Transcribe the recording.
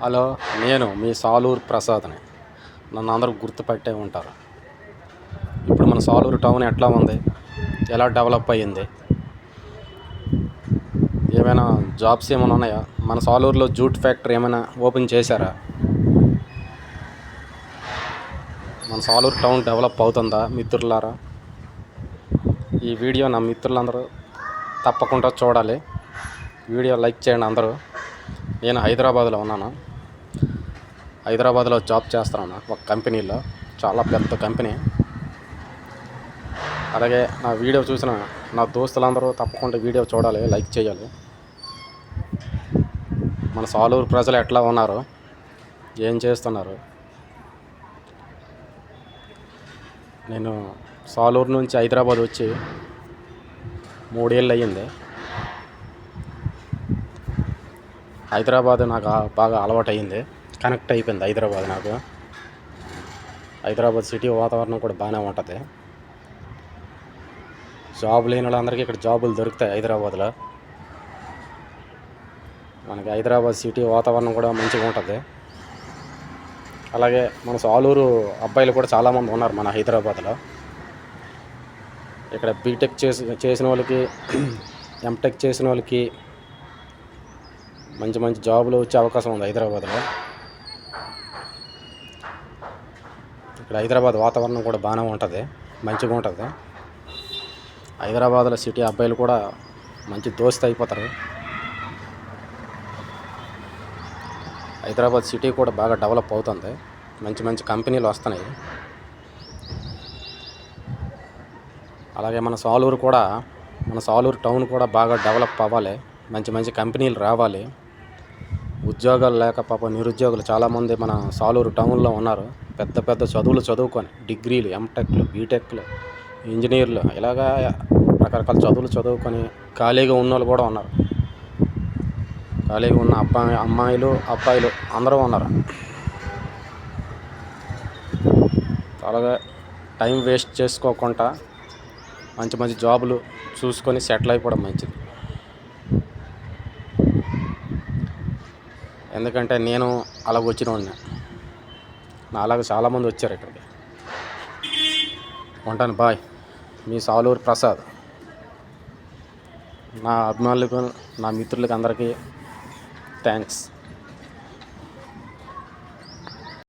Hello, నేను మీ సాలూరు ప్రసాద్ని. నన్ను అందరూ గుర్తుపట్టే ఉంటారు. ఇప్పుడు మన సాలూరు టౌన్ ఎట్లా ఉంది, ఎలా డెవలప్ అయ్యింది, ఏమైనా జాబ్స్ ఏమైనా ఉన్నాయా, మన సాలూరులో జూట్ ఫ్యాక్టరీ ఏమైనా ఓపెన్ చేశారా, మన సాలూరు టౌన్ డెవలప్ అవుతుందా మిత్రులారా? ఈ వీడియో నా మిత్రులందరూ తప్పకుండా చూడాలి. వీడియో లైక్ చేయండి అందరూ. నేను హైదరాబాద్లో ఉన్నాను. హైదరాబాద్లో జాబ్ చేస్తున్నాను ఒక కంపెనీలో, చాలా పెద్ద కంపెనీ. అలాగే నా వీడియో చూసిన నా దోస్తులందరూ తప్పకుండా వీడియో చూడాలి, లైక్ చేయాలి. మన సాలూరు ప్రజలు ఎట్లా ఉన్నారు, ఏం చేస్తున్నారు? నేను సాలూరు నుంచి హైదరాబాద్ వచ్చి 3 ఏళ్ళు అయ్యింది. హైదరాబాద్ నాకు బాగా అలవాటు అయ్యింది, కనెక్ట్ అయిపోయింది హైదరాబాద్ నాకు. హైదరాబాద్ సిటీ వాతావరణం కూడా బాగానే ఉంటుంది. జాబ్ లేని వాళ్ళందరికీ ఇక్కడ జాబులు దొరుకుతాయి హైదరాబాద్లో. మనకి హైదరాబాద్ సిటీ వాతావరణం కూడా మంచిగా ఉంటుంది. అలాగే మన సాలూరు అబ్బాయిలు కూడా చాలామంది ఉన్నారు మన హైదరాబాద్లో. ఇక్కడ బీటెక్ చేసిన వాళ్ళకి, ఎంటెక్ చేసిన వాళ్ళకి మంచి మంచి జాబులు వచ్చే అవకాశం ఉంది హైదరాబాద్లో. ఇక్కడ హైదరాబాద్ వాతావరణం కూడా బాగానే ఉంటుంది, మంచిగా ఉంటుంది. హైదరాబాద్లో సిటీ అబ్బాయిలు కూడా మంచి దోస్తు అయిపోతారు. హైదరాబాద్ సిటీ కూడా బాగా డెవలప్ అవుతుంది, మంచి మంచి కంపెనీలు వస్తున్నాయి. అలాగే మన సాలూరు టౌన్ కూడా బాగా డెవలప్ అవ్వాలి, మంచి మంచి కంపెనీలు రావాలి. ఉద్యోగాలు లేక పాపం నిరుద్యోగులు చాలామంది మన సాలూరు టౌన్లో ఉన్నారు. పెద్ద పెద్ద చదువులు చదువుకొని, డిగ్రీలు, ఎంటెక్లు, బీటెక్లు, ఇంజనీర్లు, ఇలాగా రకరకాల చదువులు చదువుకొని ఖాళీగా ఉన్న వాళ్ళు కూడా ఉన్నారు. ఖాళీగా ఉన్న అమ్మాయిలు, అబ్బాయిలు అందరూ ఉన్నారు. అలాగే టైం వేస్ట్ చేసుకోకుండా మంచి మంచి జాబులు చూసుకొని సెటిల్ అయిపోవడం మంచిది. ఎందుకంటే నేను అలాగ వచ్చినోడిని, నా అలాగే చాలామంది వచ్చారు ఇక్కడికి. ఉంటాను, బాయ్. మీ సాలూరు ప్రసాద్. నా అభిమానులకు, నా మిత్రులకి అందరికీ థ్యాంక్స్.